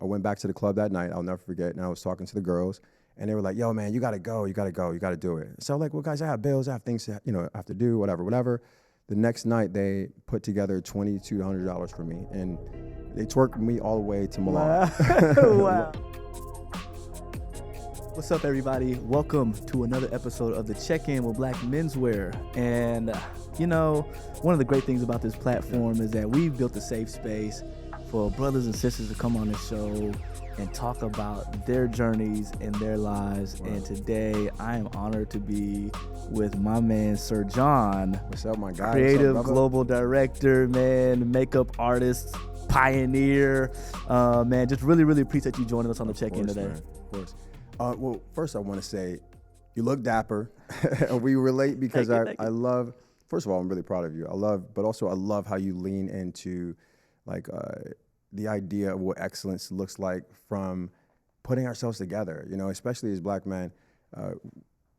went back to the club that night. I'll never forget. And I was talking to the girls, and they were like, yo, man, you got to go. You got to go. You got to do it. So I'm like, well, guys, I have bills. I have things to, I have to do, whatever. The next night, they put together $2,200 for me, and they twerked me all the way to Milan. Wow. What's up, everybody? Welcome to another episode of the Check-In with Black Menswear. And, one of the great things about this platform is that we've built a safe space for brothers and sisters to come on the show and talk about their journeys and their lives. Wow. And today, I am honored to be with my man, Sir John. What's up, my guy? Creative global director, man, makeup artist, pioneer. Man, just really, really appreciate you joining us on the Check-In today. Man, of course. Well, first I want to say you look dapper. We relate because I love, first of all, I'm really proud of you. I love how you lean into the idea of what excellence looks like from putting ourselves together, especially as black men.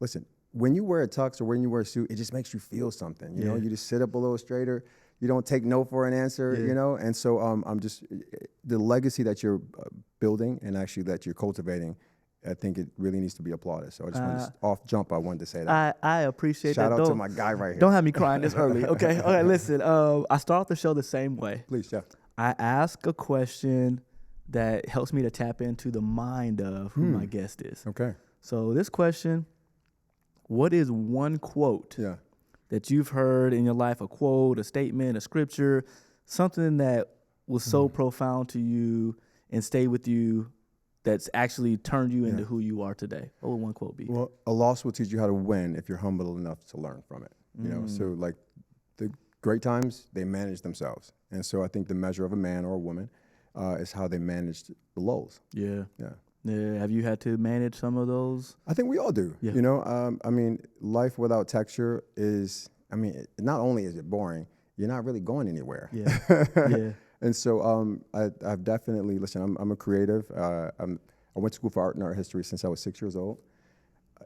Listen, when you wear a tux or when you wear a suit, it just makes you feel something, you know, you just sit up a little straighter. You don't take no for an answer, and so I'm just, the legacy that you're building and actually that you're cultivating, I think it really needs to be applauded. So I just I wanted to say that. I appreciate Shout that. Shout out to my guy right here. Don't have me crying this early, okay? Okay, listen, I start off the show the same way. Please, yeah. I ask a question that helps me to tap into the mind of who my guest is. Okay. So this question, what is one quote that you've heard in your life, a quote, a statement, a scripture, something that was so profound to you and stayed with you that's actually turned you into who you are today? What would one quote be? Well, a loss will teach you how to win if you're humble enough to learn from it. So like the great times, they manage themselves. And so I think the measure of a man or a woman is how they manage the lulls. Yeah. Have you had to manage some of those? I think we all do. Yeah. Life without texture is, not only is it boring, you're not really going anywhere. Yeah. And so I've definitely, listen, I'm a creative. I went to school for art and art history since I was 6 years old.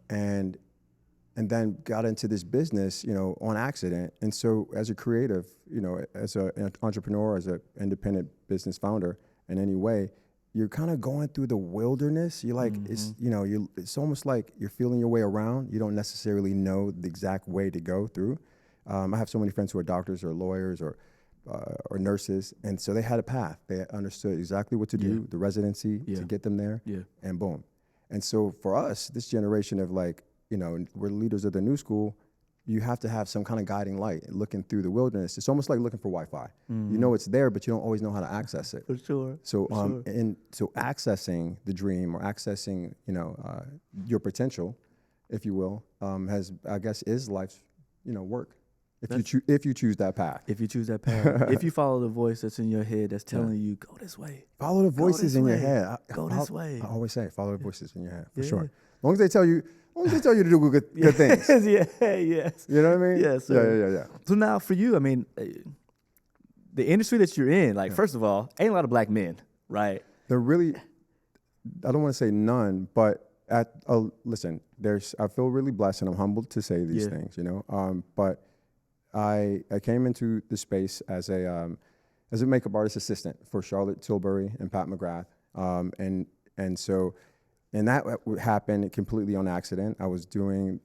And then got into this business, on accident. And so as a creative, as an entrepreneur, as an independent business founder in any way, you're kind of going through the wilderness. You're like, it's almost like you're feeling your way around. You don't necessarily know the exact way to go through. I have so many friends who are doctors or lawyers or nurses, and so they had a path. They understood exactly what to do, the residency to get them there, and boom. And so for us, this generation of we're leaders of the new school, you have to have some kind of guiding light looking through the wilderness. It's almost like looking for Wi-Fi. You know it's there, but you don't always know how to access it. For sure. So so accessing the dream or accessing, your potential, if you will, is life's, work. If you choose that path. If you choose that path. If you follow the voice that's in your head that's telling you, go this way. Follow the voices in your head. Go this way. I always say, follow the voices in your head, for sure. As long as they tell you to do good things. Yes. You know what I mean? Yes. Yeah. So now for you, the industry that you're in, first of all, ain't a lot of black men, right? They're really, I don't want to say none, but listen, I feel really blessed and I'm humbled to say these things, but I came into the space as a makeup artist assistant for Charlotte Tilbury and Pat McGrath, and that happened completely on accident. I was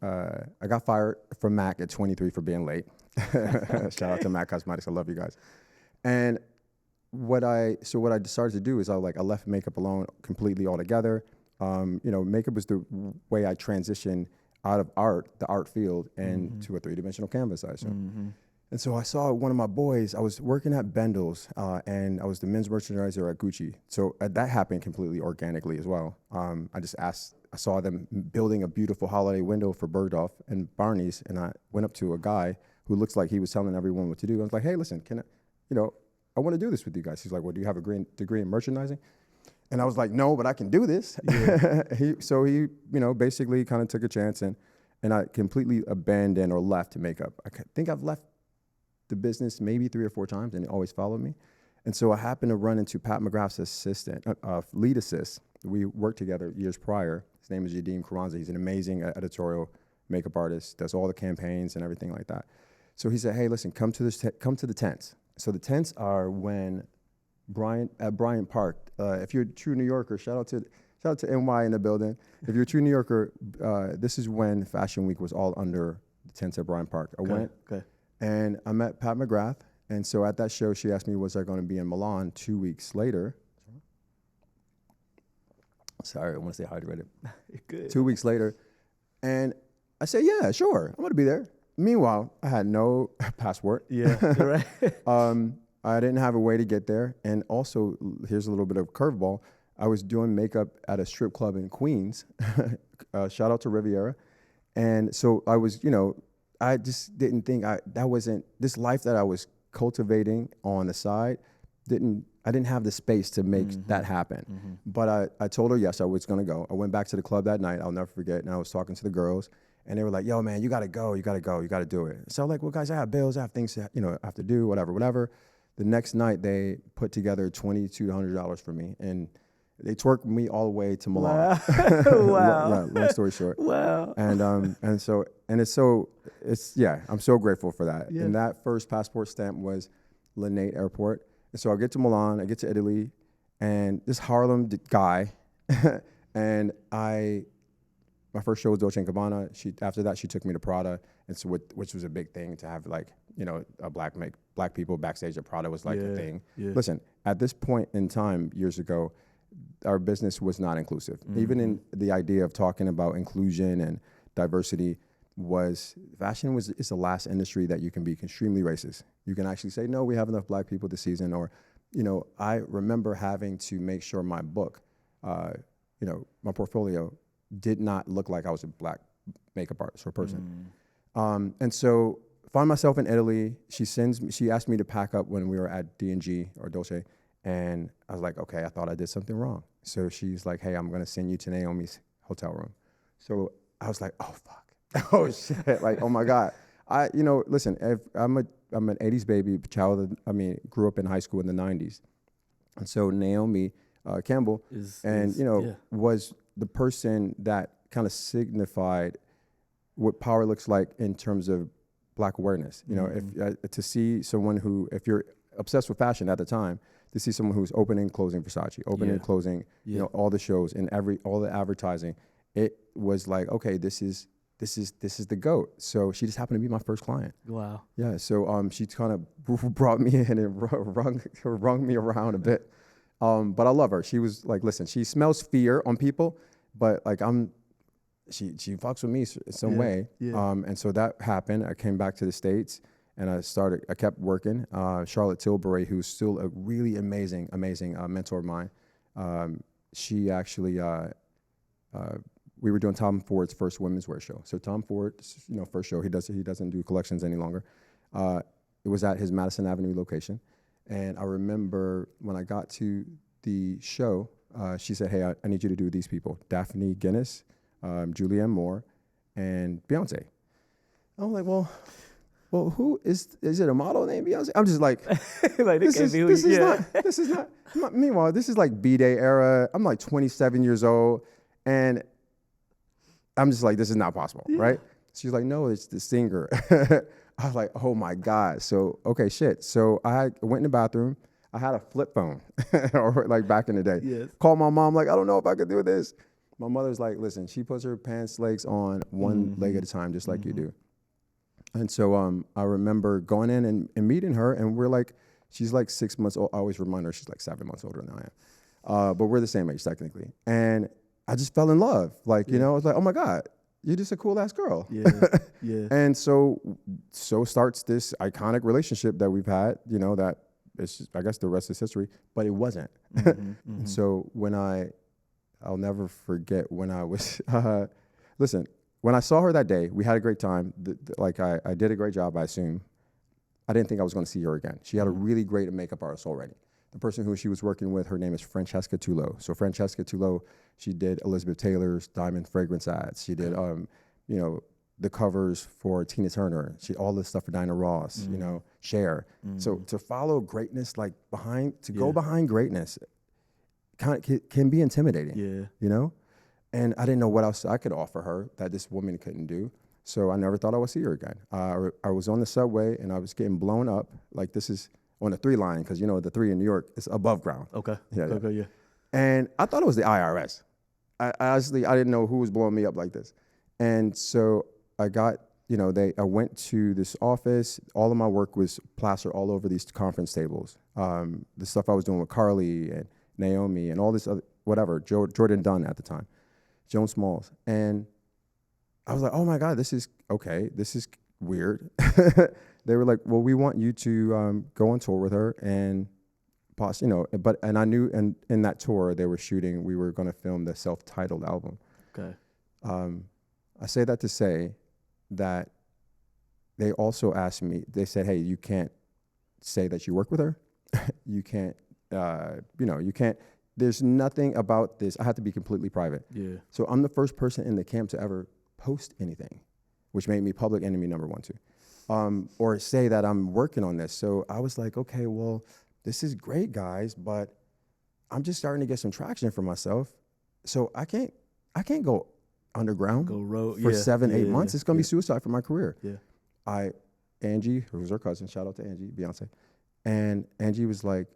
I got fired from MAC at 23 for being late. Shout out to MAC Cosmetics, I love you guys. And what I decided to do is I left makeup alone completely altogether. Makeup was the way I transitioned out of the art field, and to a three-dimensional canvas, I assume. And so I saw one of my boys, I was working at Bendel's, and I was the men's merchandiser at Gucci. So that happened completely organically as well. I saw them building a beautiful holiday window for Bergdorf and Barney's, and I went up to a guy who looks like he was telling everyone what to do. I was like, hey, listen, I want to do this with you guys. He's like, well, do you have a degree in merchandising? And I was like, no, but I can do this. Yeah. He basically kind of took a chance, and I completely abandoned or left makeup. I think I've left the business maybe 3 or 4 times, and it always followed me. And so I happened to run into Pat McGrath's assistant, lead assist. We worked together years prior. His name is Yadim Karanza. He's an amazing editorial makeup artist, does all the campaigns and everything like that. So he said, hey, listen, come to the tents. So the tents are when Bryant Park. If you're a true New Yorker, shout out to NY in the building. If you're a true New Yorker, this is when Fashion Week was all under the tents at Bryant Park. I went and I met Pat McGrath. And so at that show, she asked me, was I going to be in Milan 2 weeks later? Sorry, I want to stay hydrated. Good. 2 weeks later. And I said, yeah, sure, I'm going to be there. Meanwhile, I had no passport. Yeah, right. I didn't have a way to get there. And also, here's a little bit of curveball. I was doing makeup at a strip club in Queens. Shout out to Riviera. And so I was, I just didn't think that wasn't this life that I was cultivating on the side. I didn't have the space to make that happen. But I told her, yes, I was going to go. I went back to the club that night. I'll never forget. And I was talking to the girls. And they were like, yo, man, you got to go. You got to go. You got to do it. So I'm like, well, guys, I have bills. I have things to, I have to do, whatever. The next night, they put together $2,200 for me. And they twerked me all the way to Milan. Wow. Yeah, long story short. Wow. And I'm so grateful for that. Yeah. And that first passport stamp was Linate Airport. And so I get to Milan, I get to Italy, and this Harlem guy, and my first show was Dolce & Gabbana. After that, she took me to Prada, and so which was a big thing to have, like, a black people backstage at Prada was like a thing. Yeah. Listen, at this point in time, years ago, our business was not inclusive. Even in the idea of talking about inclusion and diversity, fashion is the last industry that you can be extremely racist. You can actually say, no, we have enough black people this season. Or, I remember having to make sure my book, my portfolio did not look like I was a black makeup artist or person. And so find myself in Italy. She asked me to pack up when we were at D&G or Dolce. And I was like, okay, I thought I did something wrong. So she's like, hey, I'm going to send you to Naomi's hotel room. So I was like, oh, fuck. Oh, shit. Like, oh, my God. Listen, I'm an 80s baby, grew up in high school in the 90s. And so Naomi Campbell was the person that kind of signified what power looks like in terms of black awareness. If to see someone if you're obsessed with fashion at the time, to see someone who's opening and closing Versace, opening and closing, all the shows and all the advertising, it was like, okay, this is the GOAT. So she just happened to be my first client. Wow. Yeah. So she kind of brought me in and wrung me around a bit. But I love her. She was like, listen, she smells fear on people, but like she fucks with me in some way. Yeah. And so that happened. I came back to the States and I kept working. Charlotte Tilbury, who's still a really amazing mentor of mine. She actually, we were doing Tom Ford's first women's wear show. So Tom Ford's, first show, he doesn't do collections any longer. It was at his Madison Avenue location. And I remember when I got to the show, she said, hey, I need you to do these people: Daphne Guinness, Julianne Moore, and Beyonce. I'm like, well, who is it a model named Beyonce? I'm just like, this is not. Meanwhile, this is like B-Day era. I'm like 27 years old, and I'm just like, this is not possible, right? She's like, no, it's the singer. I was like, oh my God. So, okay, shit. So I went in the bathroom. I had a flip phone, or like back in the day. Yes. Called my mom, like, I don't know if I could do this. My mother's like, listen, she puts her pants legs on one leg at a time, just like you do. And so I remember going in and meeting her, and we're like, she's like 6 months old. I always remind her she's like 7 months older than I am. But we're the same age technically. And I just fell in love. Like, I was like, oh my God, you're just a cool ass girl. Yeah. And so starts this iconic relationship that we've had, that it's just, I guess the rest is history, but it wasn't. And so I'll never forget when I was, listen, when I saw her that day, we had a great time. I did a great job, I assume. I didn't think I was going to see her again. She had a really great makeup artist already. The person who she was working with, her name is Francesca Tullo. So Francesca Tullo, she did Elizabeth Taylor's diamond fragrance ads. She did, the covers for Tina Turner. She all this stuff for Diana Ross. Cher. So to follow greatness, go behind greatness, can be intimidating. And I didn't know what else I could offer her that this woman couldn't do. So I never thought I would see her again. I was on the subway and I was getting blown up. Like, this is on the 3 line, because, you know, the 3 in New York is above ground. Okay. Yeah. Okay. Yeah. And I thought it was the IRS. I honestly, I didn't know who was blowing me up like this. And so I got, you know, I went to this office. All of my work was plastered all over these conference tables. The stuff I was doing with Carly and Naomi and all this other, whatever, Jordan Dunn at the time, Joan Smalls. And I was like, oh my God, this is okay. This is weird. They were like, well, we want you to go on tour with her and you know, and I knew, and in that tour they were shooting, we were going to film the self-titled album. Okay. I say that to say that they also asked me, they said, hey, you can't say that you work with her. You can't, you know, you can't, there's nothing about this. I have to be completely private. Yeah. So I'm the first person in the camp to ever post anything, which made me public enemy number 1, too. Or say that I'm working on this. So I was like, okay, well, this is great, guys, but I'm just starting to get some traction for myself. So I can't go underground for 7-8 months. It's gonna be suicide for my career. Yeah. Angie, who was her cousin, shout out to Angie, Beyoncé. And Angie was like,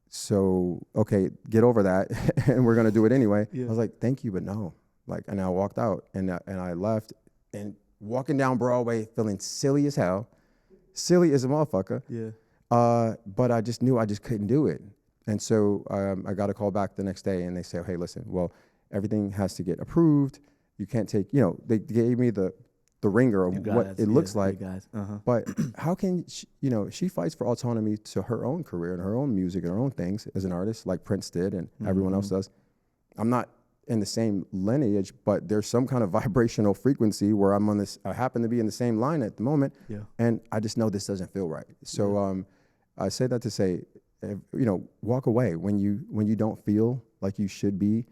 so, okay, get over that. And we're gonna do it anyway. Yeah. I was like, thank you, but no. Like, and I walked out and I left, and walking down Broadway feeling silly as hell. Silly as a motherfucker. Yeah. But I just knew I just couldn't do it. And so I got a call back the next day, and they said, hey, listen, well, everything has to get approved. You can't take, you know, they gave me the ringer of what it looks like. But how can, you know, she fights for autonomy to her own career and her own music and her own things as an artist, like Prince did and everyone else does. I'm not in the same lineage, but there's some kind of vibrational frequency where I'm on this, I happen to be in the same line at the moment. Yeah. And I just know this doesn't feel right. So I say that to say, you know, walk away when you don't feel like you should be.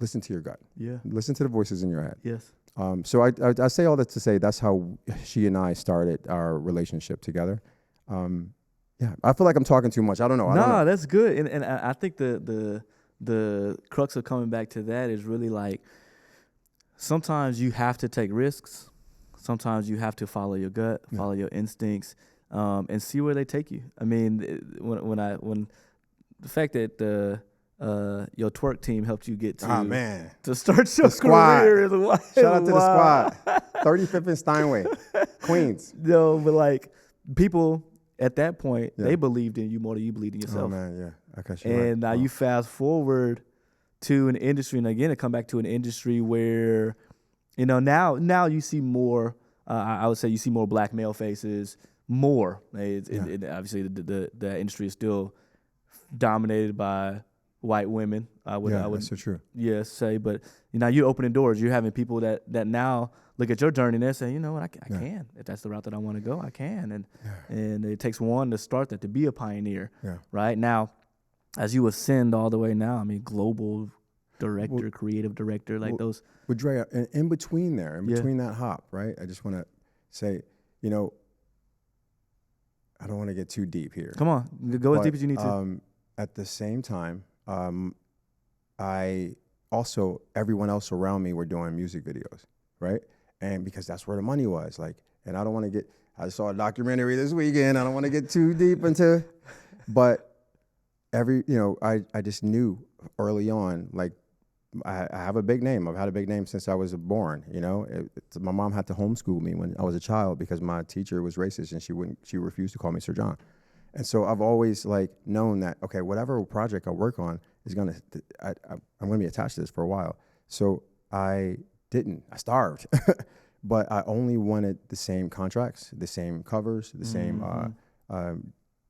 Listen to your gut. Yeah. Listen to the voices in your head. Yes. So I say all that to say that's how she and I started our relationship together. Yeah. I feel like I'm talking too much. I don't know. No, that's good. And I think the crux of coming back to that is really like, sometimes you have to take risks. Sometimes you have to follow your gut, follow your instincts, and see where they take you. I mean, when the fact that your twerk team helped you get to start your career is wild. Shout out to the squad. 35th and Steinway, Queens. No, but like people at that point, they believed in you more than you believed in yourself. Oh man, yeah. And now you fast forward to an industry, and again, to come back to an industry where, you know, now you see more. I would say you see more black male faces. More. Obviously, the industry is still dominated by white women. I would that's so true. Yes, say, but you know, you're opening doors. You're having people that now look at your journey and they say, you know what, I can. If that's the route that I want to go, I can. And it takes one to start that, to be a pioneer. Yeah. Right now, as you ascend all the way now, I mean, global director, creative director, like those. But Dre, in between there, between that hop, right? I just want to say, you know, I don't want to get too deep here. Come on, go as deep as you need to. At the same time, everyone else around me were doing music videos, right? And because that's where the money was, like, and I don't want to get, I saw a documentary this weekend. I don't want to get too deep into, but I just knew early on, like, I have a big name. I've had a big name since I was born. You know, my mom had to homeschool me when I was a child because my teacher was racist and she refused to call me Sir John. And so I've always like known that, okay, whatever project I work on is I'm gonna be attached to this for a while. So I starved, but I only wanted the same contracts, the same covers, the same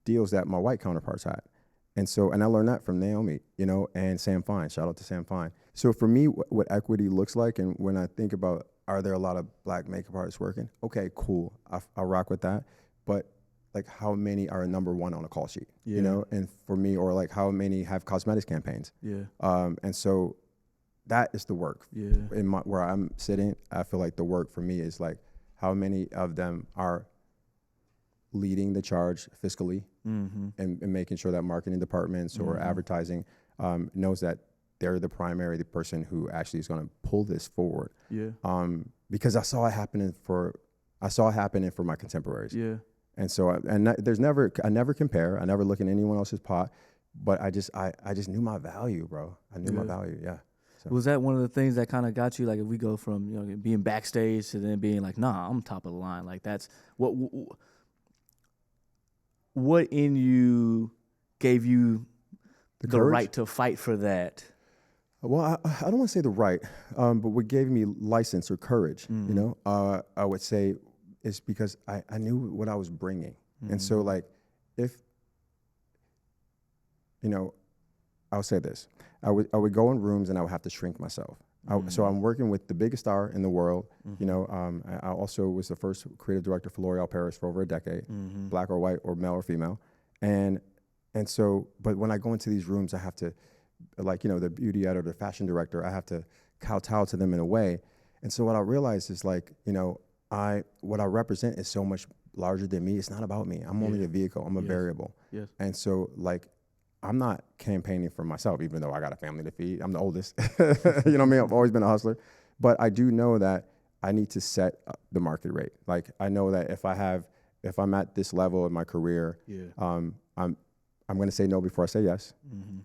deals that my white counterparts had. And I learned that from Naomi, you know, and Sam Fine. Shout out to Sam Fine. So for me, what equity looks like, and when I think about, are there a lot of black makeup artists working? Okay, cool. I'll rock with that. But like, how many are number one on a call sheet, you know? And for me, or like, how many have cosmetics campaigns? Yeah. And so that is the work. Yeah. Where I'm sitting, I feel like the work for me is like, how many of them are leading the charge fiscally and making sure that marketing departments or advertising knows that they're the person who actually is going to pull this forward. Yeah. Because I saw it happening for my contemporaries. Yeah. And so, I never compare. I never look in anyone else's pot, but I just knew my value, bro. I knew my value. Yeah. So. Was that one of the things that kind of got you? Like, if we go from, you know, being backstage to then being like, nah, I'm top of the line. Like, that's what in you gave you the right to fight for that? Well, I don't want to say the right, but what gave me license or courage, you know, I would say is because I knew what I was bringing. And so, like, if, you know, I'll say this, I would go in rooms and I would have to shrink myself. So I'm working with the biggest star in the world. You know, I also was the first creative director for L'Oreal Paris for over a decade, black or white or male or female. And so, but when I go into these rooms, I have to, like, you know, the beauty editor, the fashion director, I have to kowtow to them in a way. And so what I realized is, like, you know, what I represent is so much larger than me. It's not about me. I'm only a vehicle. I'm a variable. Yes. And so, like, I'm not campaigning for myself, even though I got a family to feed. I'm the oldest. You know what I mean? I've always been a hustler. But I do know that I need to set the market rate. Like, I know that if I'm at this level in my career, I'm going to say no before I say yes.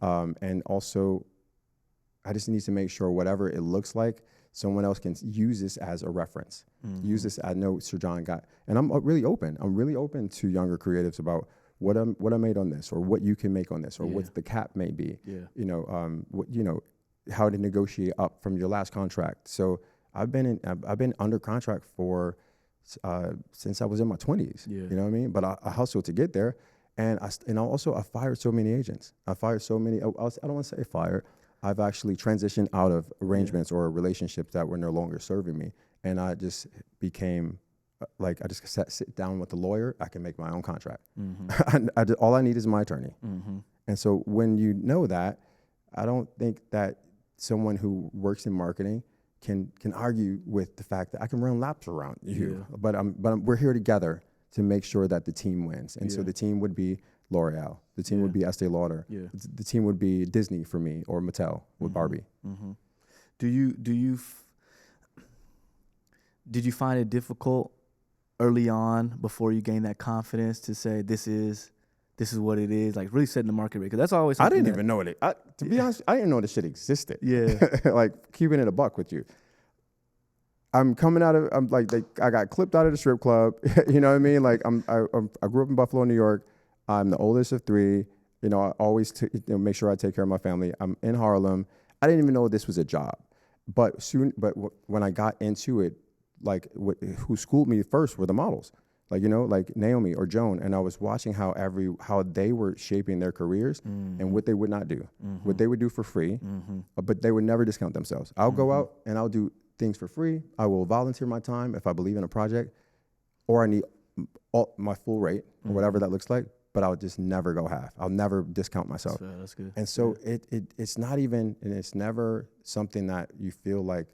And also, I just need to make sure whatever it looks like, someone else can use this as a reference. Use this. I know Sir John got, and I'm really open. I'm really open to younger creatives about what I made on this, or what you can make on this, or what the cap may be. You know, how to negotiate up from your last contract. So I've been under contract for since I was in my 20s. You know what I mean? But I hustled to get there, and I fired so many agents. I fired so many. I don't want to say fired. I've actually transitioned out of arrangements or relationships that were no longer serving me, and I just became. Like, I just sit down with the lawyer. I can make my own contract. All I need is my attorney. And so when you know that, I don't think that someone who works in marketing can argue with the fact that I can run laps around you. But we're here together to make sure that the team wins. And so the team would be L'Oreal. The team would be Estee Lauder. The team would be Disney for me, or Mattel with Barbie. Did you find it difficult early on, before you gain that confidence, to say this is what it is, like really setting the market rate? Because that's always something I didn't even know it. To be honest, I didn't know this shit existed. Like, keeping it a buck with you. I got clipped out of the strip club. You know what I mean? Like, I grew up in Buffalo, New York. I'm the oldest of three. You know, I always make sure I take care of my family. I'm in Harlem. I didn't even know this was a job. But when I got into it, like, who schooled me first were the models, like, you know, like Naomi or Joan, and I was watching how they were shaping their careers and what they would not do, what they would do for free, but they would never discount themselves. I'll go out and I'll do things for free. I will volunteer my time if I believe in a project, or I need my full rate or whatever that looks like. But I'll just never go half. I'll never discount myself. That's good. And so it's not even, and it's never something that you feel like,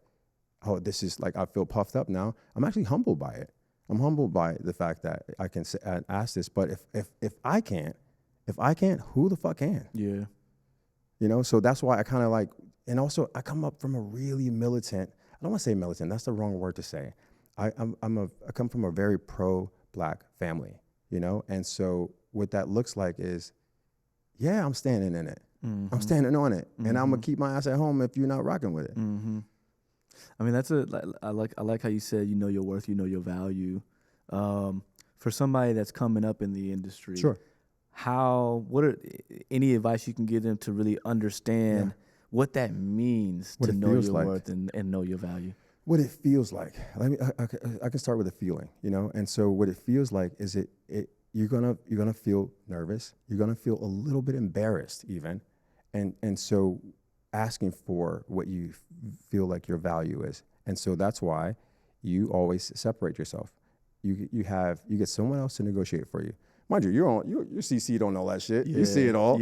oh, this is like, I feel puffed up now. I'm actually humbled by it. I'm humbled by the fact that I can ask this. But if I can't, who the fuck can? You know, so that's why I kind of like, and also I come up from a really militant, I don't want to say militant, that's the wrong word to say. I come from a very pro-black family, you know? And so what that looks like is, I'm standing in it. I'm standing on it. And I'm going to keep my ass at home if you're not rocking with it. I mean, I like how you said, you know your worth, you know your value. For somebody that's coming up in the industry, what are any advice you can give them to really understand what that means to know your worth and know your value? What it feels like. I can start with a feeling, you know. And so what it feels like is you're gonna feel nervous. You're gonna feel a little bit embarrassed even, and so asking for what you feel like your value is. And so that's why you always separate yourself. You get someone else to negotiate for you. Mind you, your CC don't know that shit. You see it all.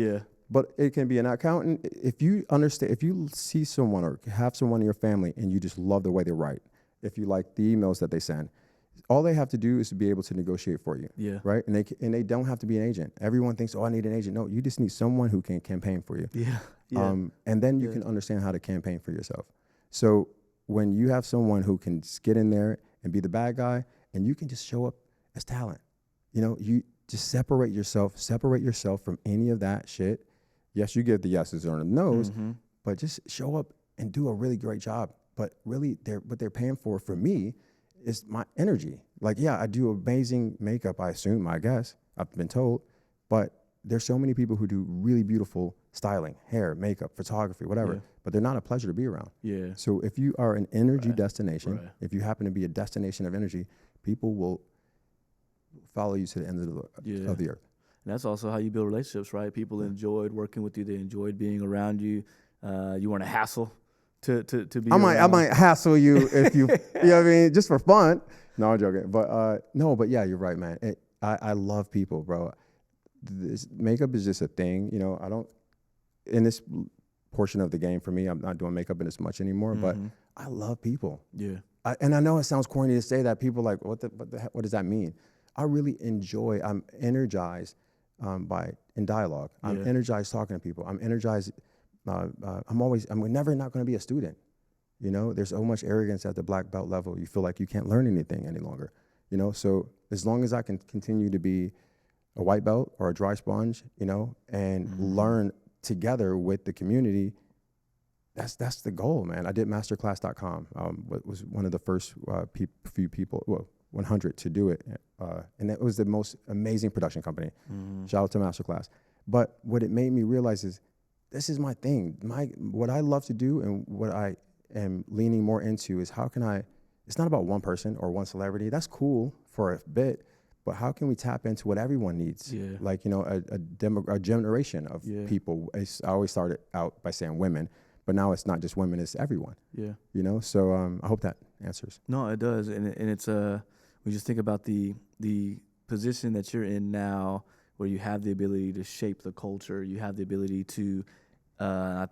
But it can be an accountant. If you understand, if you see someone or have someone in your family and you just love the way they write, if you like the emails that they send, all they have to do is to be able to negotiate for you. Right? And they don't have to be an agent. Everyone thinks, oh, I need an agent. No, you just need someone who can campaign for you. And then you can understand how to campaign for yourself. So when you have someone who can get in there and be the bad guy, and you can just show up as talent, you just separate yourself from any of that shit. Yes, you get the yeses or the nos, but just show up and do a really great job. But really, what they're paying for me is my energy. Like, yeah, I do amazing makeup, I assume, I guess, I've been told, but there's so many people who do really beautiful styling, hair, makeup, photography, whatever, but they're not a pleasure to be around. Yeah. So if you are an energy destination, if you happen to be a destination of energy, people will follow you to the end of the earth. And that's also how you build relationships, right? People enjoyed working with you. They enjoyed being around you. You weren't a hassle to be around. I might hassle you if you, you know what I mean, just for fun. No, I'm joking. But yeah, you're right, man. I love people, bro. This makeup is just a thing. I don't, in this portion of the game for me, I'm not doing makeup in as much anymore, but I love people. Yeah. And I know it sounds corny to say that. People are like, what does that mean? I really enjoy, I'm energized in dialogue. I'm energized talking to people. I'm energized. I'm never not going to be a student. There's so much arrogance at the black belt level. You feel like you can't learn anything any longer. So as long as I can continue to be a white belt or a dry sponge, and learn together with the community, that's the goal, man. I did masterclass.com. Was one of the first few people, 100 to do it. And it was the most amazing production company. Shout out to Masterclass. But what it made me realize is this is my thing. What I love to do and what I am leaning more into is it's not about one person or one celebrity. That's cool for a bit, but how can we tap into what everyone needs? Yeah. Like, a generation of people. I always started out by saying women, but now it's not just women, it's everyone. Yeah. So I hope that answers. No, it does. And it's, we just think about the position that you're in now, where you have the ability to shape the culture. You have the ability to,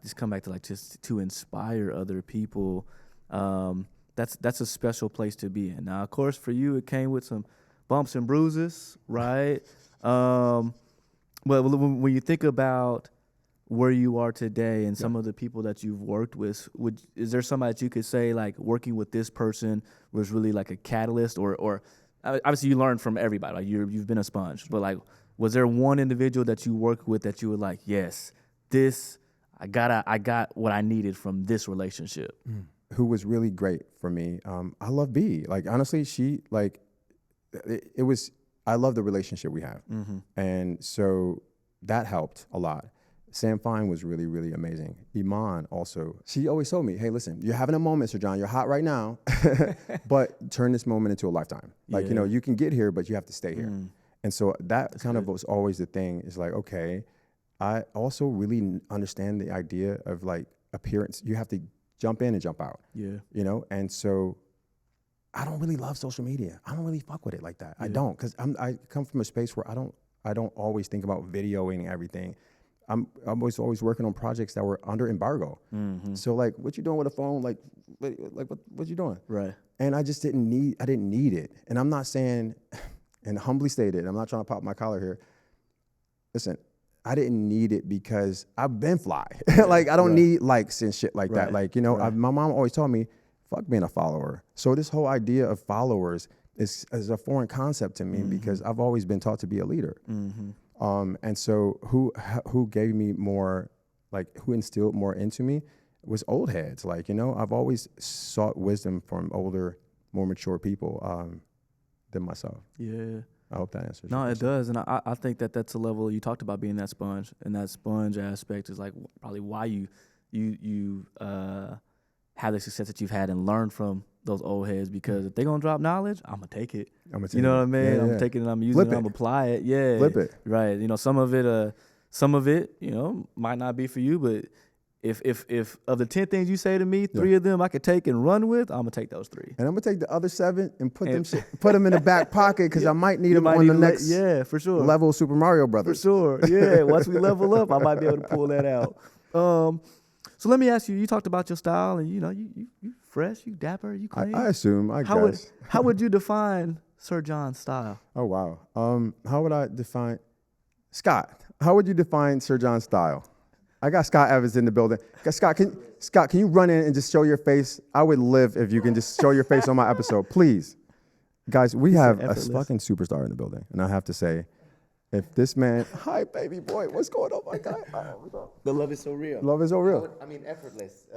just come back to just to inspire other people. That's a special place to be in. Now, of course, for you, it came with some bumps and bruises, right? But when you think about where you are today and some of the people that you've worked with, is there somebody that you could say, like, working with this person was really like a catalyst, or obviously you learned from everybody, like you've been a sponge, but like, was there one individual that you worked with that you were like, yes, I got what I needed from this relationship? Who was really great for me? I love B. Like, honestly, she, like, I love the relationship we have. And so that helped a lot. Sam Fine was really, really amazing. Iman also. She always told me, hey, listen, you're having a moment, Sir John. You're hot right now, but turn this moment into a lifetime. Like, you can get here, but you have to stay here. And so that's kind of was always the thing, is like, okay, I also really understand the idea of, like, appearance. You have to jump in and jump out. Yeah. And so I don't really love social media. I don't really fuck with it like that. I don't, because I come from a space where I don't always think about videoing everything. I was always working on projects that were under embargo. So, like, what you doing with a phone? Like what you doing? Right. And I just didn't need it. And I'm not saying, and humbly stated, I'm not trying to pop my collar here. Listen, I didn't need it because I've been fly. Like, I don't need likes and shit like that. Like, my mom always told me, fuck being a follower. So this whole idea of followers is a foreign concept to me because I've always been taught to be a leader. And so who gave me more, like, who instilled more into me was old heads. Like, I've always sought wisdom from older, more mature people than myself. Yeah. I hope that answers. No, it does. And I think that's a level you talked about, being that sponge, and that sponge aspect is like probably why you have the success that you've had and learned from those old heads, because if they're going to drop knowledge, I'm going to take it. You know what I mean? I'm taking it, I'm using it, I'm going to apply it. Yeah. Flip it. Right. Some of it, might not be for you, but if of the 10 things you say to me, 3 of them I could take and run with, I'm going to take those 3. And I'm going to take the other 7 and put them in the back pocket, because I might need them on the next for sure. level of Super Mario Brothers. For sure. Yeah. Once we level up, I might be able to pull that out. So let me ask you, you talked about your style, and you fresh, you dapper, you clean. I assume, guess. How would you define Sir John's style? Oh, wow. How would I define, Scott, how would you define Sir John's style? I got Scott Evans in the building. Scott, can you run in and just show your face? I would live if you can just show your face on my episode, please. Guys, we have a effortless. fucking superstar in the building, and I have to say, if this man, hi baby boy, what's going on, my guy? What's up? The love is so real. Love is so real. I mean, effortless,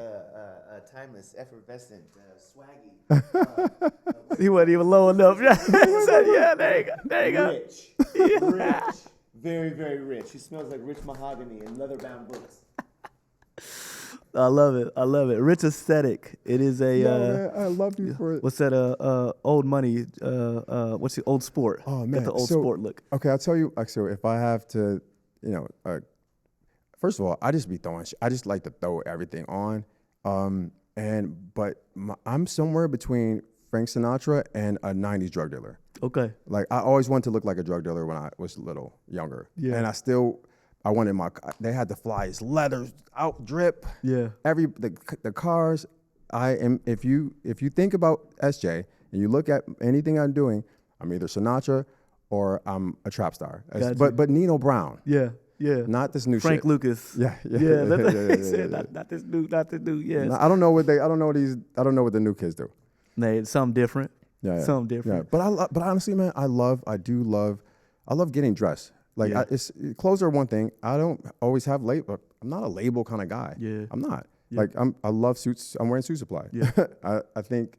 timeless, effervescent, swaggy. He wasn't even low enough. He said, yeah, there you go. There you go. Rich. Very, very rich. He smells like rich mahogany and leather-bound books. I love it. I love it. Rich aesthetic. It is a. No, man, I love you for it. What's that? Old money. What's the old sport? Oh man, Got the old so, sport look. Okay, I'll tell you. So if I have to, first of all, I just be throwing. I just like to throw everything on. I'm somewhere between Frank Sinatra and a '90s drug dealer. Okay. Like I always wanted to look like a drug dealer when I was little, younger. Yeah. And I wanted they had the flyest leather out drip. Yeah. The cars. If you think about SJ and you look at anything I'm doing, I'm either Sinatra or I'm a trap star. Gotcha. But Nino Brown. Yeah. Yeah. Not this new Frank shit. Lucas. Yeah. Yeah. Not this new. Yes. No, I don't know what the new kids do. Nah, it's something different. Yeah. Something different. Yeah. But honestly, man, I love getting dressed. Like Yeah. Clothes are one thing. I don't always have label. I'm not a label kind of guy. Yeah. I'm not. Yeah. Like I love suits. I'm wearing Suit Supply. Yeah. I think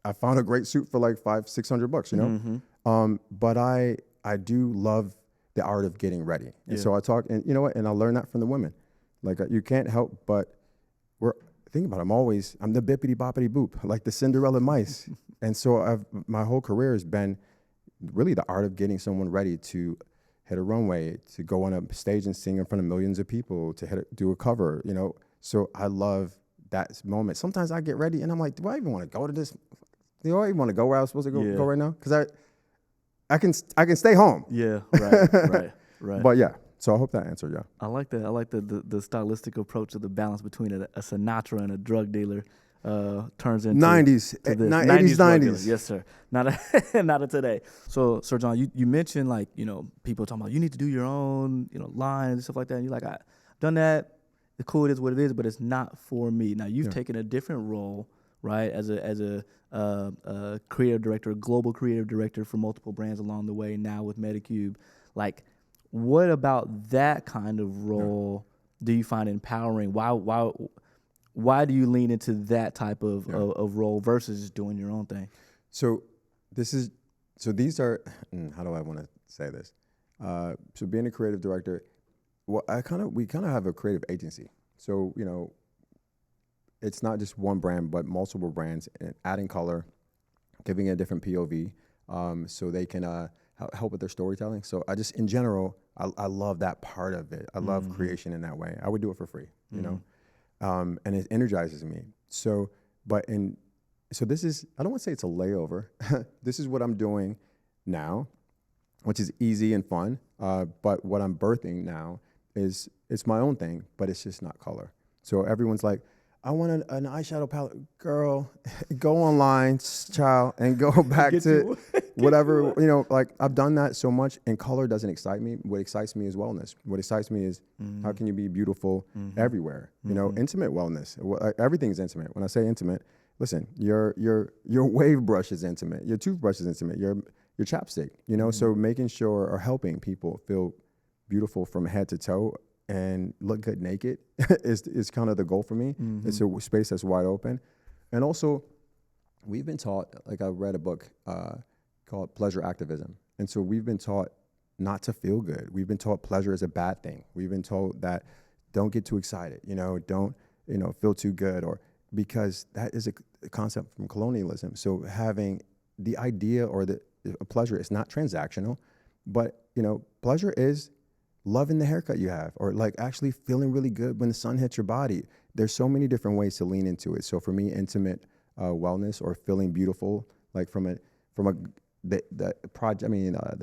I found a great suit for like $500-600, you know. Mm-hmm. But I do love the art of getting ready. And so I talk, and you know what? And I learned that from the women. Like you can't help but think about it. I'm the bippity boppity boop, like the Cinderella mice. And so my whole career has been really the art of getting someone ready to hit a runway, to go on a stage and sing in front of millions of people, to do a cover, you know. So I love that moment. Sometimes I get ready and I'm like, do I even want to go to this? Do I even want to go where I was supposed to go right now? Because I can stay home. Yeah. Right. But yeah, so I hope that answered, yeah. I like that. I like the stylistic approach of the balance between a Sinatra and a drug dealer turns into 90s, to this. 80s, drug dealer. 90s. Yes, sir. Not a today. So, Sir John, you mentioned like, people talking about you need to do your own, line and stuff like that. And you're like, I've done that. It's cool. It is what it is, but it's not for me. Now you've taken a different role, right? As a creative director, a global creative director for multiple brands along the way. Now with Medicube, like, what about that kind of role do you find empowering? Why do you lean into that type of role versus just doing your own thing? So these are, how do I want to say this? So being a creative director, we kind of have a creative agency. So, it's not just one brand, but multiple brands, and adding color, giving it a different POV, so they can help with their storytelling. So in general, I love that part of it. I love creation in that way. I would do it for free, you know, and it energizes me. So this is, I don't want to say it's a layover. This is what I'm doing now, which is easy and fun. But what I'm birthing now is, it's my own thing, but it's just not color. So everyone's like, I want an eyeshadow palette. Girl, go online, child, and go back to whatever, like I've done that so much, and color doesn't excite me. What excites me is wellness. What excites me is how can you be beautiful everywhere? Intimate wellness. Everything's intimate. When I say intimate, listen, your wave brush is intimate. Your toothbrush is intimate. Your chapstick, so making sure or helping people feel beautiful from head to toe and look good naked is kind of the goal for me. It's a space that's wide open. And also, we've been taught, like I read a book called Pleasure Activism. And so we've been taught not to feel good. We've been taught pleasure is a bad thing. We've been told that don't get too excited, don't, feel too good, or because that is a concept from colonialism. So having the idea or the pleasure is not transactional, but, pleasure is loving the haircut you have, or like actually feeling really good when the sun hits your body. There's so many different ways to lean into it. So for me, intimate wellness or feeling beautiful, like the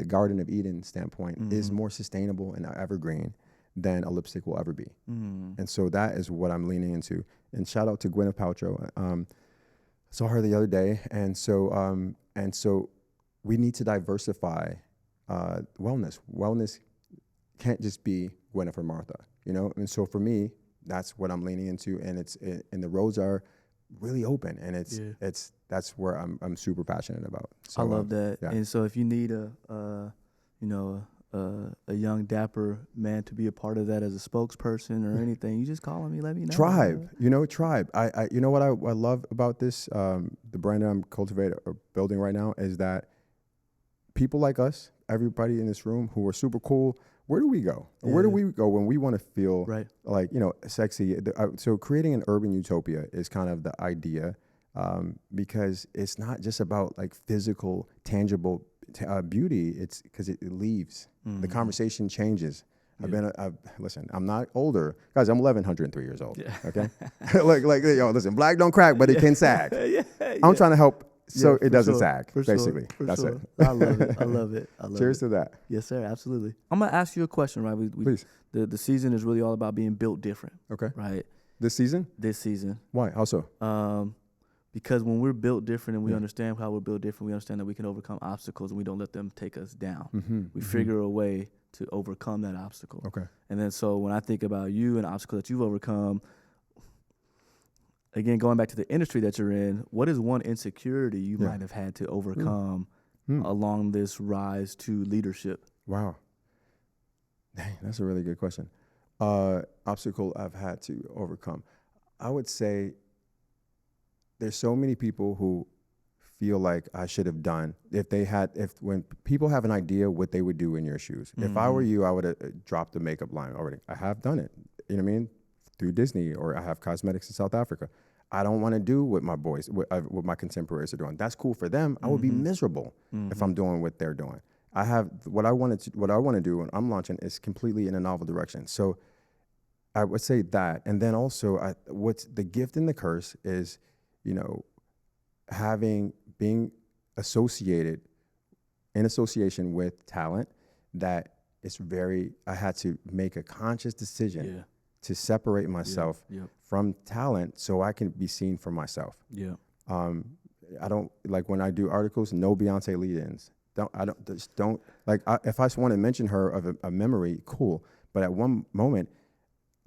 Garden of Eden standpoint, is more sustainable and evergreen than a lipstick will ever be. And so that is what I'm leaning into. And shout out to Gwyneth Paltrow. Saw her the other day, and so we need to diversify wellness. Wellness can't just be Gwyneth or Martha, And so for me, that's what I'm leaning into, and the roads are really open, and that's where I'm super passionate about. So, I love that. yeah. And so if you need a young dapper man to be a part of that as a spokesperson or anything, you just call me, let me know. Tribe. I you know what I love about this, the brand that I'm cultivating or building right now, is that people like us, everybody in this room who are super cool, where do we go? Yeah. Where do we go when we want to feel Right. like, sexy? So creating an urban utopia is kind of the idea, because it's not just about like physical, tangible beauty. It's because it leaves. The conversation changes. Listen, I'm not older. Guys, I'm 1,103 years old. Yeah. Okay? Listen, black don't crack, but it can sag. Yeah. I'm trying to help so Yeah, it doesn't sure. sag, For sure. basically. For That's sure. it. I love it. I love it. Cheers to that. Yes, sir. Absolutely. I'm going to ask you a question, right? Please. The season is really all about being built different, Okay. right? This season? This season. Why? How so? Because when we're built different and we understand how we're built different, we understand that we can overcome obstacles and we don't let them take us down. We figure a way to overcome that obstacle. Okay. And then so when I think about you and obstacles that you've overcome, again, going back to the industry that you're in, what is one insecurity you might have had to overcome along this rise to leadership? Wow. Dang, that's a really good question. Obstacle I've had to overcome. I would say there's so many people who feel like I should have done when people have an idea what they would do in your shoes. If I were you, I would have dropped the makeup line already. I have done it, you know what I mean? Through Disney, or I have cosmetics in South Africa. I don't want to do what my boys, what my contemporaries are doing. That's cool for them. I would be miserable if I'm doing what they're doing. I have what I want to do when I'm launching is completely in a novel direction. So I would say that, and then also what's the gift and the curse is, being associated in association with talent that I had to make a conscious decision to separate myself from talent so I can be seen for myself. Yeah. I don't like when I do articles, no Beyonce lead-ins. If I just want to mention her of a memory, cool. But at one moment,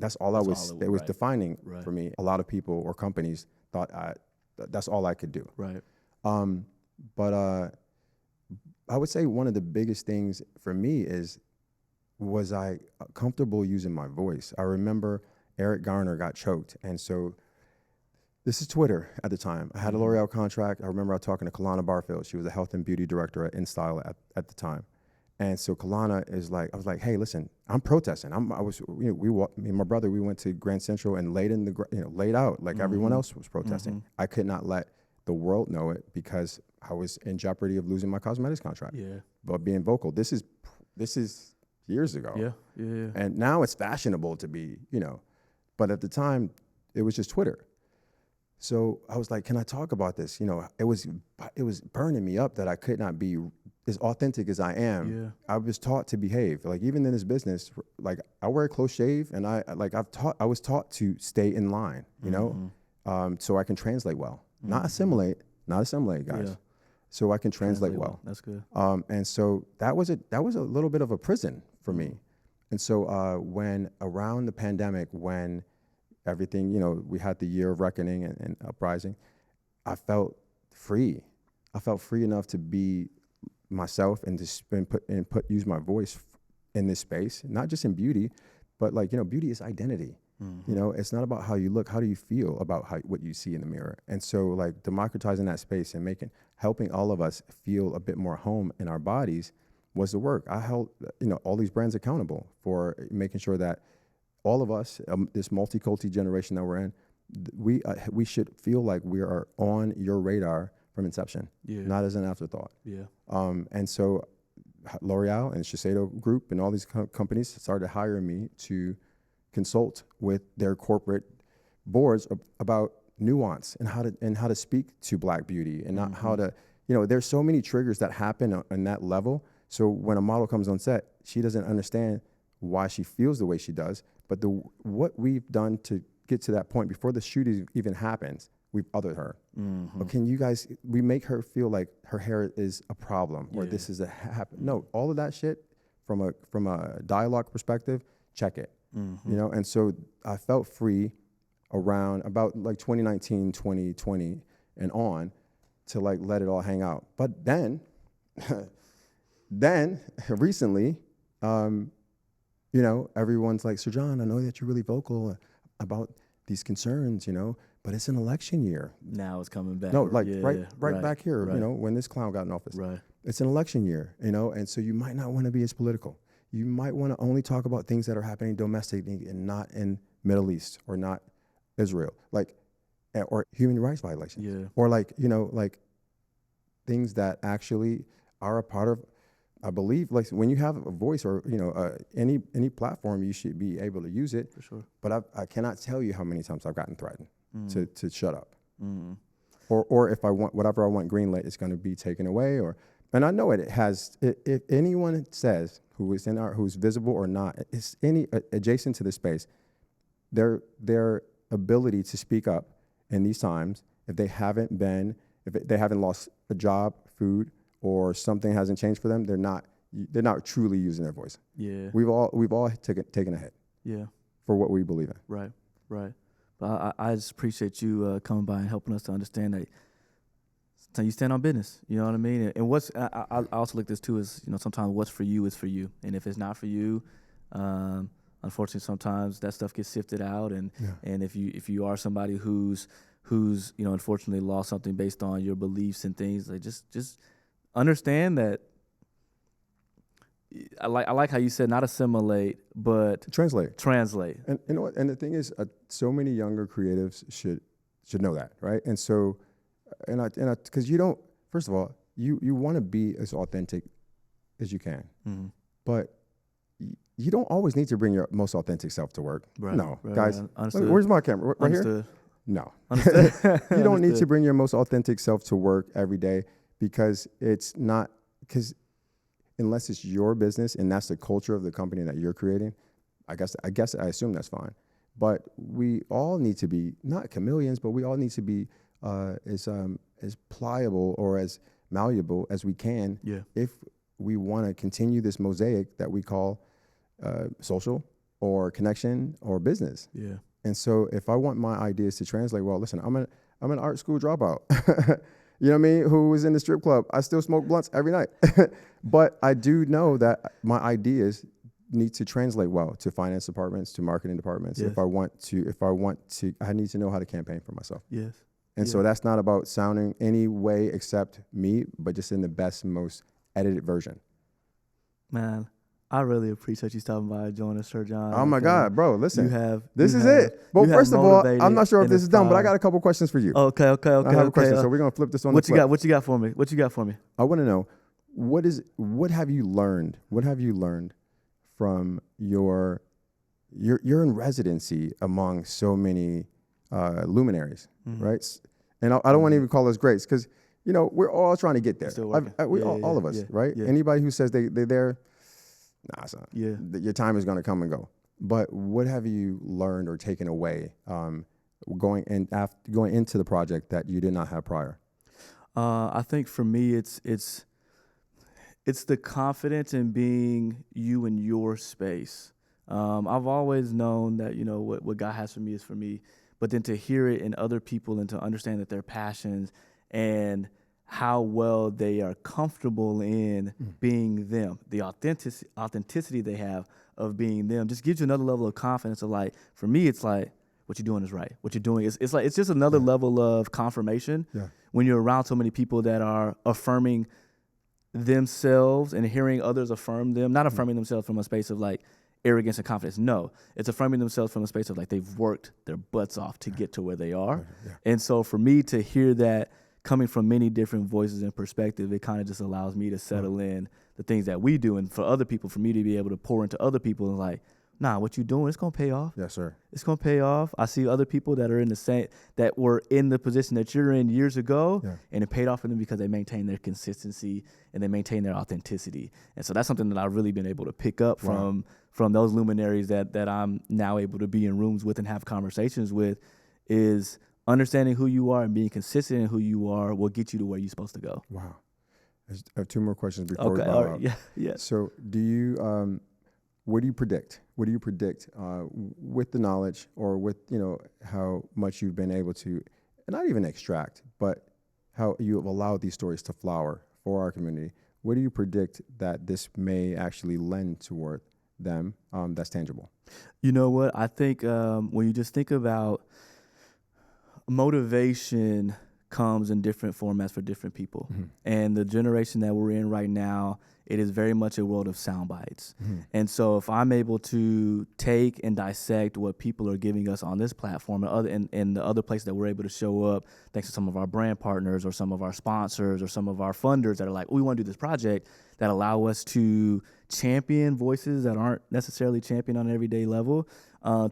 it was defining for me. A lot of people or companies thought that's all I could do. Right. But I would say one of the biggest things for me was I comfortable using my voice. I remember Eric Garner got choked. And so this is Twitter at the time. I had a L'Oreal contract. I remember I was talking to Kalana Barfield. She was the health and beauty director at InStyle at the time. And so Kalana I was like, hey, listen, I'm protesting. Me and my brother, we went to Grand Central and laid out like everyone else was protesting. I could not let the world know it because I was in jeopardy of losing my cosmetics contract. Yeah. But being vocal, this is years ago. Yeah. And now it's fashionable to be, but at the time it was just Twitter. So I was like, can I talk about this? It was burning me up that I could not be as authentic as I am. Yeah. I was taught to behave. Like even in this business, like I wear a close shave and I was taught to stay in line, so I can translate well. Not assimilate, guys. Yeah. So I can translate well. That's good. And so that was a little bit of a prison for me. And so when around the pandemic, when everything, we had the year of reckoning and uprising, I felt free. I felt free enough to be myself and to use my voice in this space, not just in beauty, but beauty is identity. It's not about how you look. How do you feel about what you see in the mirror? And so democratizing that space and helping all of us feel a bit more home in our bodies was the work. I held, all these brands accountable for making sure that all of us, this multi-culti generation that we're in, we should feel like we are on your radar from inception, not as an afterthought. Yeah. And so L'Oreal and Shiseido Group and all these companies started hiring me to consult with their corporate boards about nuance and how to speak to Black beauty and not how to, there's so many triggers that happen on that level. So when a model comes on set, she doesn't understand why she feels the way she does, but what we've done to get to that point before the shoot even happens, we've othered her. But can you guys, we make her feel like her hair is a problem or this is no, all of that shit from a dialogue perspective, check it. And so I felt free around about like 2019, 2020 and on to like let it all hang out. But then, recently, you know, everyone's like, Sir John, I know that you're really vocal about these concerns, you know, but it's an election year. Now it's coming back. No, like Yeah, right back here, right. you know, when this clown got in office. Right. It's an election year, you know, and so you might not want to be as political. You might want to only talk about things that are happening domestically and not in Middle East or not Israel, like, or human rights violations. Yeah. Or like, you know, like things that actually are a part of, I believe, like when you have a voice or, you know, any platform, you should be able to use it. For sure. But I cannot tell you how many times I've gotten threatened to shut up. Or if I want, whatever I want greenlit, it's going to be taken away. And I know it has, if anyone says who's visible or not, it's any adjacent to the space, their ability to speak up in these times, if they haven't lost a job, food, or something hasn't changed for them, they're not truly using their voice. Yeah. We've all taken a hit. Yeah. For what we believe in. Right. But I just appreciate you coming by and helping us to understand that you stand on business. You know what I mean? And what's I also look at this too is, you know, sometimes what's for you is for you, and if it's not for you, unfortunately sometimes that stuff gets sifted out, and if you are somebody who's you know, unfortunately lost something based on your beliefs and things, like just understand that. I like how you said not assimilate, but translate. And you know what? And the thing is, so many younger creatives should know that, right? And so, because you don't. First of all, you want to be as authentic as you can, but you don't always need to bring your most authentic self to work. Right, no, right, guys. understood. Where's my camera? Right Understood. Here. No, Understood. you don't need to bring your most authentic self to work every day because it's not because. Unless it's your business and that's the culture of the company that you're creating, I assume that's fine. But we all need to be not chameleons, but we all need to be as pliable or as malleable as we can. Yeah. If we want to continue this mosaic that we call social or connection or business. Yeah. And so if I want my ideas to translate, well, listen, I'm an art school dropout. You know what I mean? Who was in the strip club? I still smoke blunts every night. But I do know that my ideas need to translate well to finance departments, to marketing departments. Yes. If I want to, I need to know how to campaign for myself. Yes. And so that's not about sounding any way except me, but just in the best, most edited version. Man, I really appreciate you stopping by and joining us, Sir John. Oh my God, bro! Listen, this is it. Well, first of all, I'm not sure if this is done, but I got a couple questions for you. Okay. I have a question, so we're gonna flip this on. What you got for me? I want to know what have you learned? What have you learned from you're in residency among so many luminaries, right? And I don't want to even call us greats because you know we're all trying to get there. All of us, right? Yeah. Anybody who says they're there. Nah, son. Yeah. Your time is going to come and go. But what have you learned or taken away going into the project that you did not have prior? I think for me, it's the confidence in being you in your space. I've always known that, you know, what God has for me is for me, but then to hear it in other people and to understand that their passions and how well they are comfortable in being them, the authenticity they have of being them, just gives you another level of confidence. Of like, for me, it's like what you're doing is right. What you're doing is it's just another level of confirmation when you're around so many people that are affirming themselves and hearing others affirm them, not affirming themselves from a space of like arrogance and confidence. No, it's affirming themselves from a space of like they've worked their butts off to get to where they are. And so for me to hear that coming from many different voices and perspectives, it kind of just allows me to settle in the things that we do. And for other people, for me to be able to pour into other people and like, nah, what you doing, it's going to pay off. Yes, sir. It's going to pay off. I see other people that are in the same, that were in the position that you're in years ago, and it paid off for them because they maintain their consistency and they maintain their authenticity. And so that's something that I've really been able to pick up from those luminaries that I'm now able to be in rooms with and have conversations with, is understanding who you are and being consistent in who you are will get you to where you're supposed to go. Wow. I have two more questions before we all right. Yeah. So do you, what do you predict? What do you predict with the knowledge or with, how much you've been able to, not even extract, but how you have allowed these stories to flower for our community? What do you predict that this may actually lend toward them that's tangible? You know what? I think when you just think about motivation comes in different formats for different people. Mm-hmm. And the generation that we're in right now, it is very much a world of sound bites. Mm-hmm. And so if I'm able to take and dissect what people are giving us on this platform and the other places that we're able to show up, thanks to some of our brand partners or some of our sponsors or some of our funders that are like, we want to do this project, that allow us to champion voices that aren't necessarily championed on an everyday level,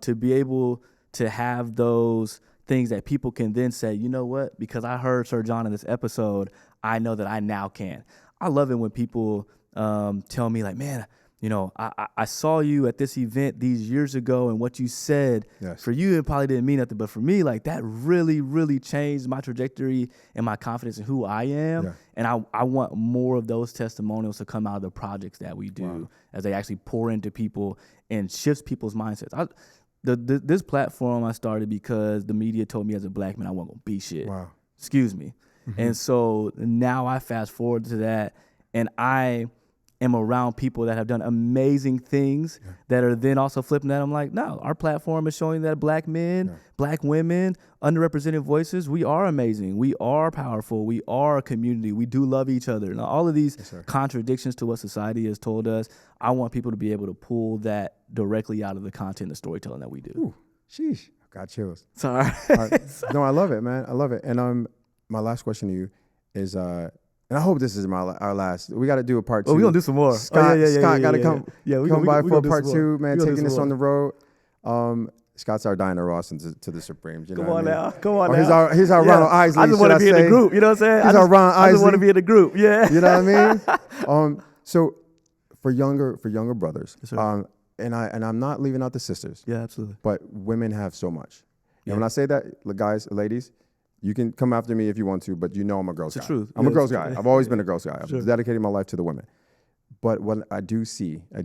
to be able to have those things that people can then say, you know what, because I heard Sir John in this episode, I know that I now can. I love it when people tell me like, man, I saw you at this event these years ago, and what you said, Yes. for you, it probably didn't mean nothing, but for me, like that really, really changed my trajectory and my confidence in who I am. Yeah. And I want more of those testimonials to come out of the projects that we do as they actually pour into people and shifts people's mindsets. This platform I started because the media told me as a black man I wasn't gonna be shit. Wow. Excuse me. Mm-hmm. And so now I fast forward to that, and I am around people that have done amazing things that are then also flipping that. I'm like, no, our platform is showing that black men, black women, underrepresented voices, we are amazing. We are powerful. We are a community. We do love each other. Now, all of these contradictions to what society has told us, I want people to be able to pull that directly out of the content and storytelling that we do. Ooh, sheesh. Got chills. Sorry. No, I love it, man. I love it. And my last question to you is, and I hope this is our last. We got to do a part two. Oh, we're going to do some more. Scott got to come by for a part two, man, taking this on the road. Scott's our Diana Ross to the Supremes. You know Come on what I mean? now. Come on now. He's our Ronald Isley. I just want to be in the group. You know what I'm saying? He's our Ron Isley. I just want to be in the group. Yeah. You know what I mean? So for younger brothers, Yes, sir. and I'm not leaving out the sisters. Yeah, absolutely. But women have so much. Yeah. And when I say that, guys, ladies, you can come after me if you want to, but I'm a girl's guy. It's the truth. I'm a Yeah, girl's it's guy. true. I've always been a girl's guy. Sure. I've dedicated my life to the women. But what I do see, they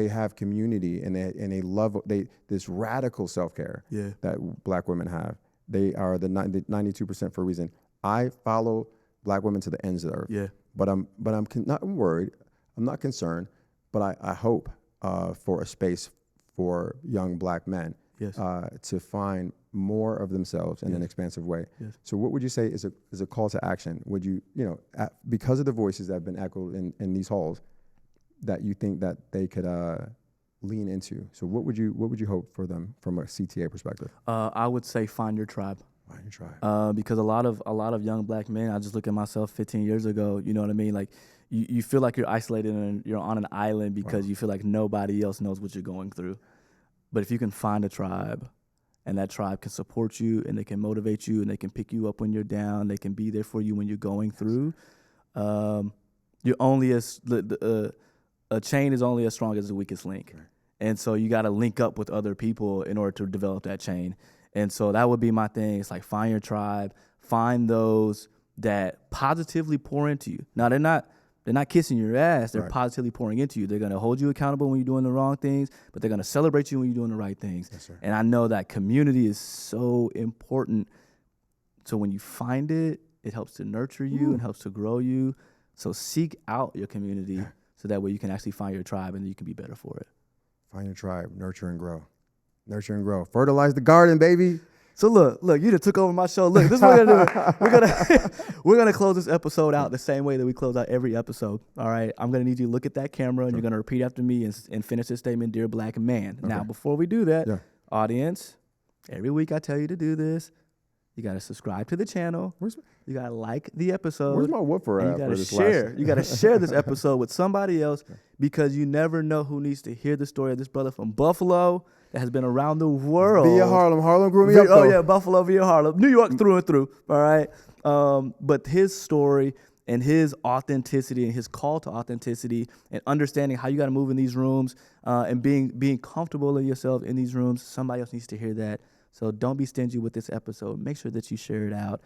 have community and they love this radical self-care that black women have. They are the 92% for a reason. I follow black women to the ends of the earth. Yeah. But I'm not worried. I'm not concerned. But I hope for a space for young black men to find more of themselves in an expansive way. Yes. So what would you say is a call to action? Would you, because of the voices that have been echoed in these halls, that you think that they could lean into? So what would you hope for them from a CTA perspective? I would say find your tribe. Find your tribe. Because a lot of young black men, I just look at myself 15 years ago, you know what I mean? Like you feel like you're isolated and you're on an island because you feel like nobody else knows what you're going through. But if you can find a tribe, and that tribe can support you, and they can motivate you, and they can pick you up when you're down, they can be there for you when you're going through, you're only a chain is only as strong as the weakest link. Right. And so you got to link up with other people in order to develop that chain. And so that would be my thing. It's like find your tribe, find those that positively pour into you. Now they're not kissing your ass. They're positively pouring into you. They're going to hold you accountable when you're doing the wrong things, but they're going to celebrate you when you're doing the right things. Yes, sir. And I know that community is so important. So when you find it, it helps to nurture you and helps to grow you. So seek out your community so that way you can actually find your tribe and you can be better for it. Find your tribe, nurture and grow. Nurture and grow. Fertilize the garden, baby. So look, you just took over my show. Look, this is what we're gonna do. We're gonna close this episode out the same way that we close out every episode. All right. I'm gonna need you to look at that camera and you're gonna repeat after me and finish this statement, dear black man. Okay. Now, before we do that, audience, every week I tell you to do this. You gotta subscribe to the channel. You gotta like the episode. Where's my woofer at? You gotta share. You gotta share this episode with somebody else because you never know who needs to hear the story of this brother from Buffalo that has been around the world. Via Harlem. Harlem grew me up, though. Oh, yeah, Buffalo via Harlem. New York through and through, all right? But his story and his authenticity and his call to authenticity and understanding how you got to move in these rooms and being comfortable in yourself in these rooms, somebody else needs to hear that. So don't be stingy with this episode. Make sure that you share it out.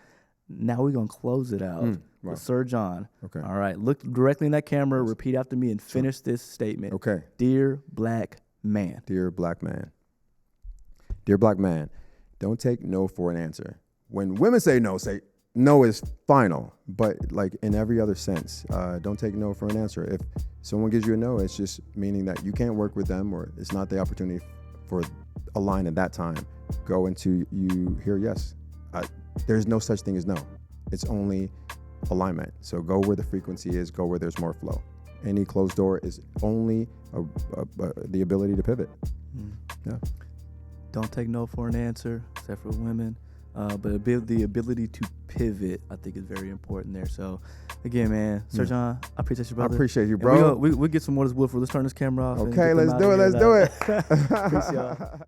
now we're going to close it out right. with Sir John. Okay. All right. Look directly in that camera. Repeat after me and finish this statement. Okay. Dear black man. Dear black man. Dear black man, don't take no for an answer. When women say no is final, but like in every other sense, don't take no for an answer. If someone gives you a no, it's just meaning that you can't work with them or it's not the opportunity for a line at that time. Go until you hear yes. There's no such thing as no. It's only alignment. So go where the frequency is, go where there's more flow. Any closed door is only the ability to pivot. Yeah. Don't take no for an answer, except for women. But the ability to pivot, I think, is very important there. So, again, man, Sir John, I appreciate you, brother. I appreciate you, bro. We'll get some more of this wood for. Let's turn this camera off. Okay, let's do it. Let's do it. Peace, y'all.